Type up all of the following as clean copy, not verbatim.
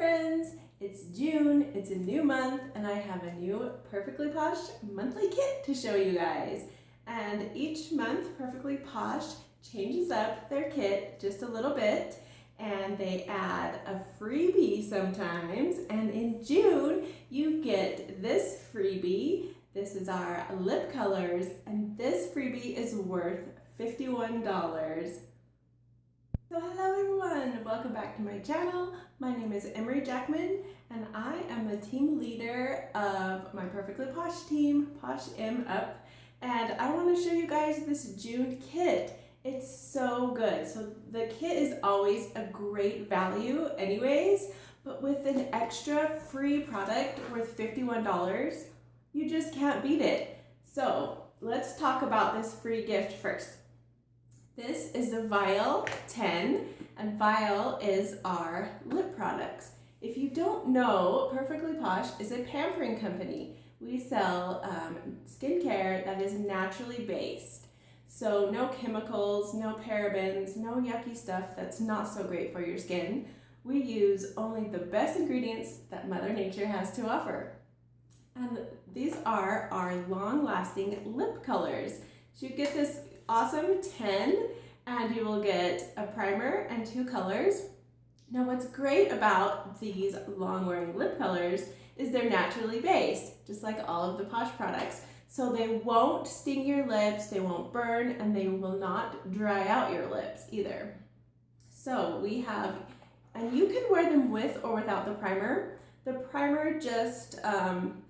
friends, it's June, it's a new month, and I have a new Perfectly Posh monthly kit to show you guys. And each month, Perfectly Posh changes up their kit just a little bit, and they add a freebie sometimes. And in June, you get this freebie. This is our lip colors, and this freebie is worth $51. So hello everyone, welcome back to my channel. My name is Emery Jackman and I am the team leader of my Perfectly Posh team, Posh Em Up. And I want to show you guys this June kit. It's so good. So the kit is always a great value anyways, but with an extra free product worth $51, you just can't beat it. So let's talk about this free gift first. This is the Vial 10, and Vial is our lip products. If you don't know, Perfectly Posh is a pampering company. We sell skincare that is naturally based. So no chemicals, no parabens, no yucky stuff that's not so great for your skin. We use only the best ingredients that Mother Nature has to offer. And these are our long-lasting lip colors. So you get this awesome 10, and you will get a primer and 2 colors. Now what's great about these long-wearing lip colors is they're naturally based, just like all of the Posh products. So they won't sting your lips, they won't burn, and they will not dry out your lips either. So we have, and you can wear them with or without the primer. The primer just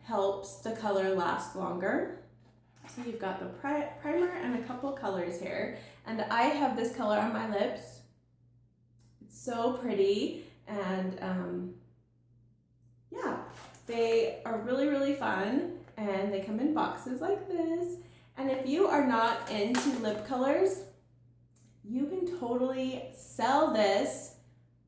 helps the color last longer. So you've got the primer and a couple colors here. And I have this color on my lips. It's so pretty. And yeah, they are really, really fun. And they come in boxes like this. And if you are not into lip colors, you can totally sell this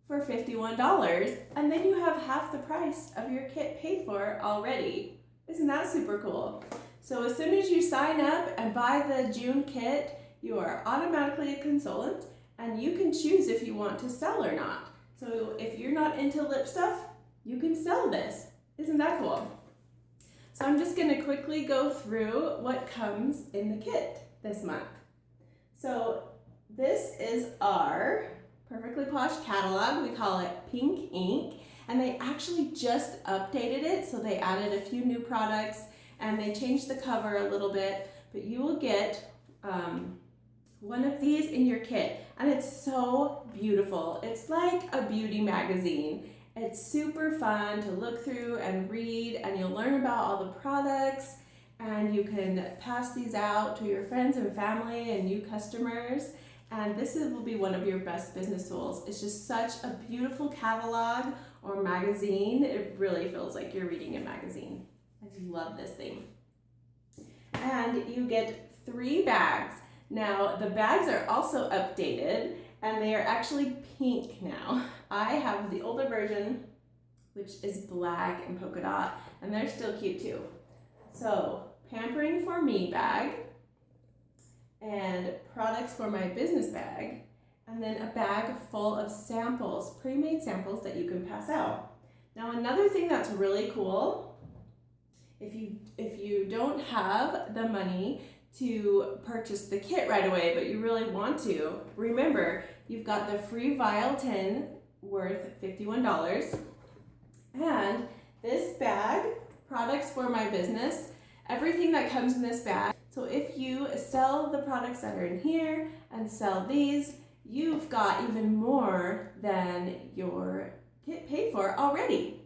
for $51. And then you have half the price of your kit paid for already. Isn't that super cool? So as soon as you sign up and buy the June kit, you are automatically a consultant, and you can choose if you want to sell or not. So if you're not into lip stuff, you can sell this. Isn't that cool? So I'm just gonna quickly go through what comes in the kit this month. So this is our Perfectly Posh catalog. We call it Pink Ink, and they actually just updated it. So they added a few new products and they changed the cover a little bit, but you will get one of these in your kit, and it's so beautiful. It's like a beauty magazine. It's super fun to look through and read, and you'll learn about all the products, and you can pass these out to your friends and family and new customers, and this will be one of your best business tools. It's just such a beautiful catalog or magazine. It really feels like you're reading a magazine. I love this thing. And you get 3 bags. Now the bags are also updated, and they are actually pink now. I have the older version, which is black and polka dot, and they're still cute too. So pampering for me bag, and products for my business bag, and then a bag full of samples, pre-made samples that you can pass out. Now another thing that's really cool, if you don't have the money to purchase the kit right away, but you really want to, remember, you've got the free Vial 10 worth $51. And this bag, products for my business, everything that comes in this bag. So if you sell the products that are in here and sell these, you've got even more than your kit paid for already.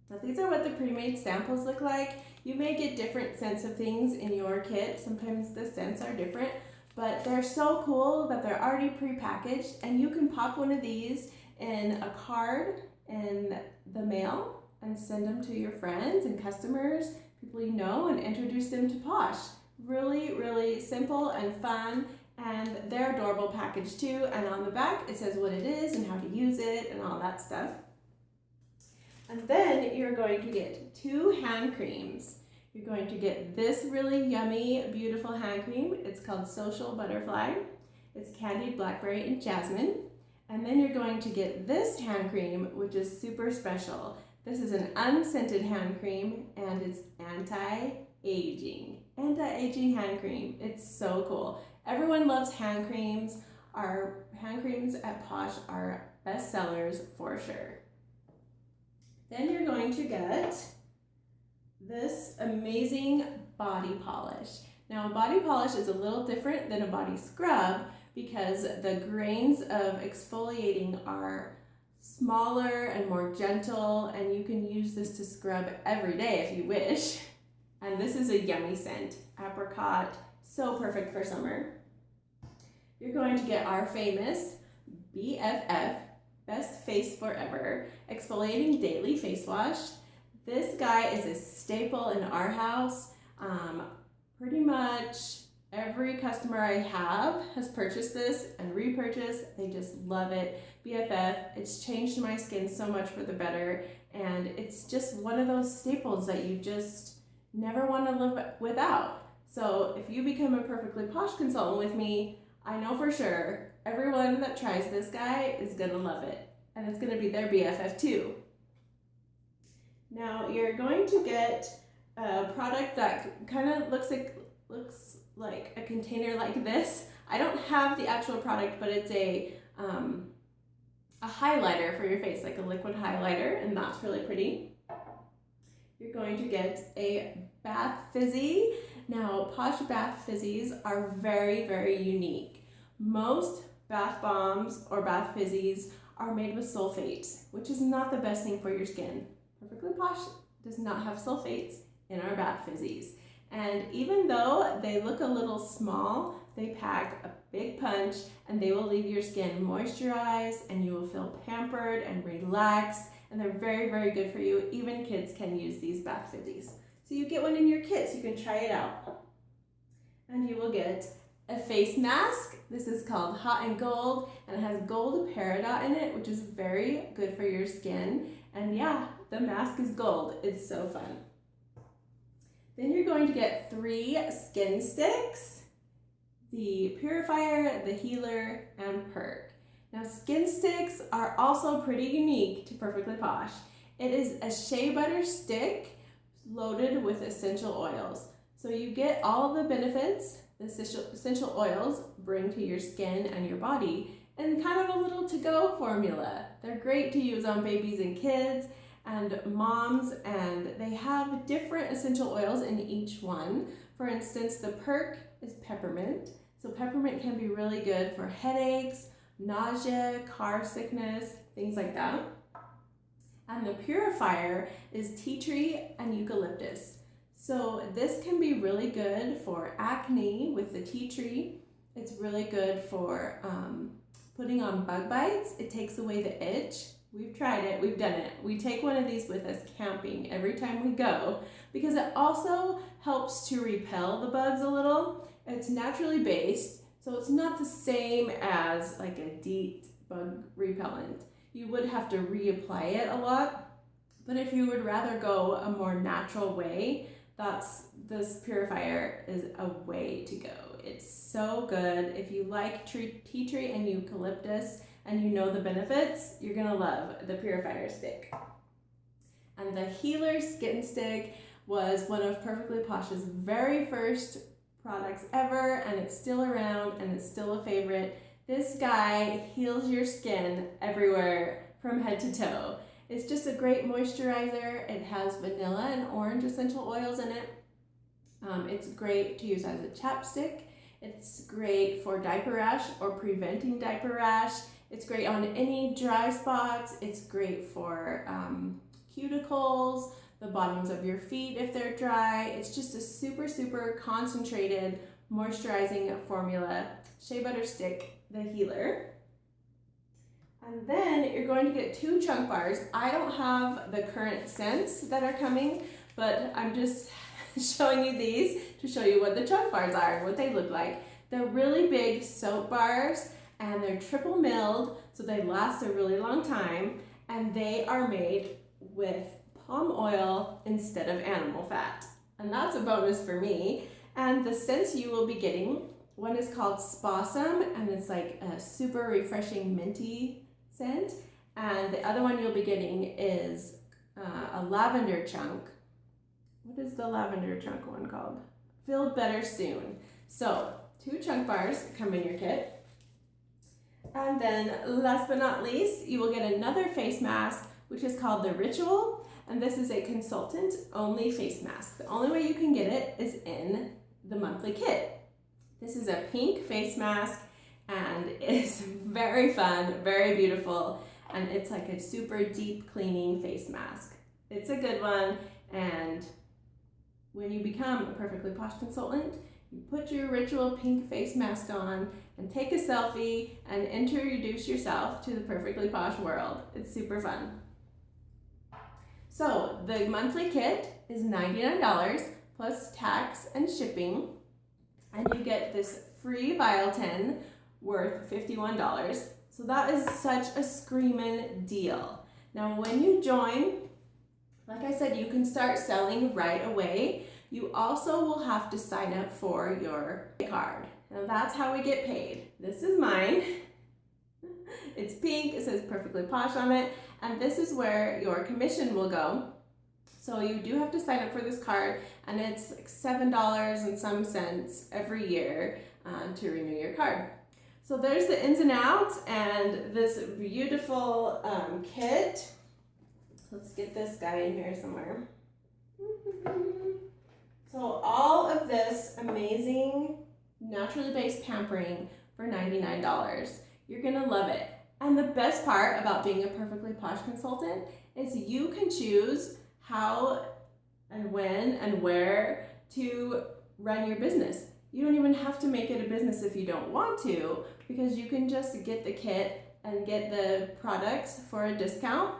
Now these are what the pre-made samples look like. You may get different scents of things in your kit. Sometimes the scents are different, but they're so cool that they're already pre-packaged, and you can pop one of these in a card in the mail and send them to your friends and customers, people you know, and introduce them to Posh. Really, really simple and fun, and they're adorable package too. And on the back it says what it is and how to use it and all that stuff. And then you're going to get 2 hand creams. You're going to get this really yummy, beautiful hand cream. It's called Social Butterfly. It's candied blackberry and jasmine. And then you're going to get this hand cream, which is super special. This is an unscented hand cream, and it's anti-aging. Anti-aging hand cream. It's so cool. Everyone loves hand creams. Our hand creams at Posh are best sellers for sure. Then you're going to get this amazing body polish. Now, a body polish is a little different than a body scrub because the grains of exfoliating are smaller and more gentle, and you can use this to scrub every day if you wish. And this is a yummy scent, apricot, so perfect for summer. You're going to get our famous BFF, Best Face Forever, Exfoliating Daily Face Wash. This guy is a staple in our house. Pretty much every customer I have has purchased this and repurchased. They just love it. BFF, it's changed my skin so much for the better, and it's just one of those staples that you just never want to live without. So if you become a Perfectly Posh consultant with me, I know for sure everyone that tries this guy is gonna love it, and it's gonna be their BFF too. Now you're going to get a product that kind of looks like a container like this. I don't have the actual product, but it's a highlighter for your face, like a liquid highlighter, and that's really pretty. You're going to get a bath fizzy. Now, Posh bath fizzies are very, very unique. Most bath bombs or bath fizzies are made with sulfates, which is not the best thing for your skin. Perfectly Posh does not have sulfates in our bath fizzies. And even though they look a little small, they pack a big punch, and they will leave your skin moisturized, and you will feel pampered and relaxed, and they're very, very good for you. Even kids can use these bath fizzies. So you get one in your kits, you can try it out. And you will get a face mask. This is called Hot and Gold, and it has gold peridot in it, which is very good for your skin. And yeah, the mask is gold. It's so fun. Then you're going to get 3 skin sticks, the purifier, the healer, and perk. Now, skin sticks are also pretty unique to Perfectly Posh. It is a shea butter stick loaded with essential oils. So you get all of the benefits the essential oils bring to your skin and your body, and kind of a little to-go formula. They're great to use on babies and kids and moms, and they have different essential oils in each one. For instance, the perk is peppermint. So peppermint can be really good for headaches, nausea, car sickness, things like that. And the purifier is tea tree and eucalyptus. So this can be really good for acne with the tea tree. It's really good for putting on bug bites. It takes away the itch. We've tried it, we've done it. We take one of these with us camping every time we go because it also helps to repel the bugs a little. It's naturally based, so it's not the same as like a DEET bug repellent. You would have to reapply it a lot, but if you would rather go a more natural way, this purifier is a way to go. It's so good. If you like tea tree and eucalyptus and you know the benefits, you're gonna love the purifier stick. And the healer skin stick was one of Perfectly Posh's very first products ever, and it's still around and it's still a favorite. This guy heals your skin everywhere from head to toe. It's just a great moisturizer. It has vanilla and orange essential oils in it. It's great to use as a chapstick. It's great for diaper rash or preventing diaper rash. It's great on any dry spots. It's great for cuticles, the bottoms of your feet if they're dry. It's just a super, super concentrated moisturizing formula. Shea butter stick, the healer. And then you're going to get 2 chunk bars. I don't have the current scents that are coming, but I'm just showing you these to show you what the chunk bars are and what they look like. They're really big soap bars, and they're triple milled, so they last a really long time, and they are made with palm oil instead of animal fat. And that's a bonus for me. And the scents you will be getting, one is called Spossum, and it's like a super refreshing minty scent, and the other one you'll be getting is a lavender chunk. What is the lavender chunk one called? Feel Better Soon. So 2 chunk bars come in your kit. And then last but not least, you will get another face mask, which is called the Ritual. And this is a consultant only face mask. The only way you can get it is in the monthly kit. This is a pink face mask and it's very fun, very beautiful. And it's like a super deep cleaning face mask. It's a good one. And when you become a Perfectly Posh consultant, you put your Ritual pink face mask on and take a selfie and introduce yourself to the Perfectly Posh world. It's super fun. So the monthly kit is $99 plus tax and shipping, and you get this free Vial tin worth $51. So that is such a screamin' deal. Now when you join, like I said, you can start selling right away. You also will have to sign up for your card. Now that's how we get paid. This is mine. It's pink, it says Perfectly Posh on it, and this is where your commission will go. So you do have to sign up for this card, and it's like $7 and some cents every year to renew your card. So there's the ins and outs and this beautiful kit. Let's get this guy in here somewhere. So all of this amazing naturally based pampering for $99. You're gonna love it. And the best part about being a Perfectly Posh consultant is you can choose how and when and where to run your business. You don't even have to make it a business if you don't want to, because you can just get the kit and get the products for a discount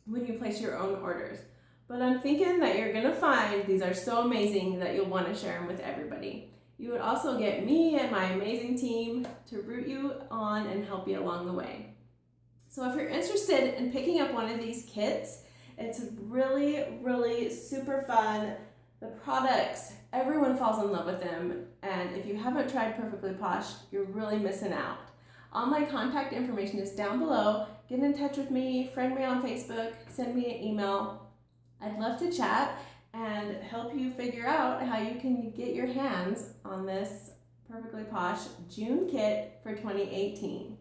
when you place your own orders. But I'm thinking that you're gonna find these are so amazing that you'll wanna share them with everybody. You would also get me and my amazing team to root you on and help you along the way. So if you're interested in picking up one of these kits, it's really, really super fun. The products, everyone falls in love with them. And if you haven't tried Perfectly Posh, you're really missing out. All my contact information is down below. Get in touch with me, friend me on Facebook, send me an email. I'd love to chat and help you figure out how you can get your hands on this Perfectly Posh June kit for 2018.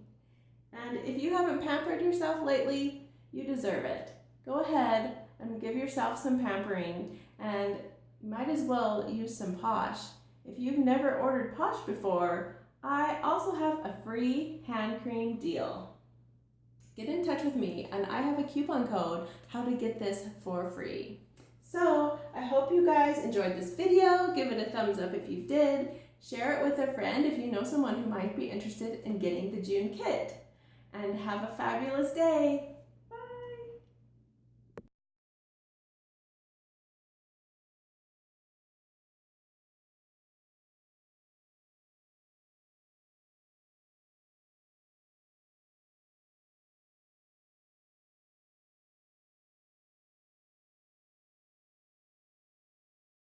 And if you haven't pampered yourself lately, you deserve it. Go ahead and give yourself some pampering, and you might as well use some Posh. If you've never ordered Posh before, I also have a free hand cream deal. Get in touch with me, and I have a coupon code how to get this for free. So I hope you guys enjoyed this video. Give it a thumbs up if you did. Share it with a friend if you know someone who might be interested in getting the June kit. And have a fabulous day.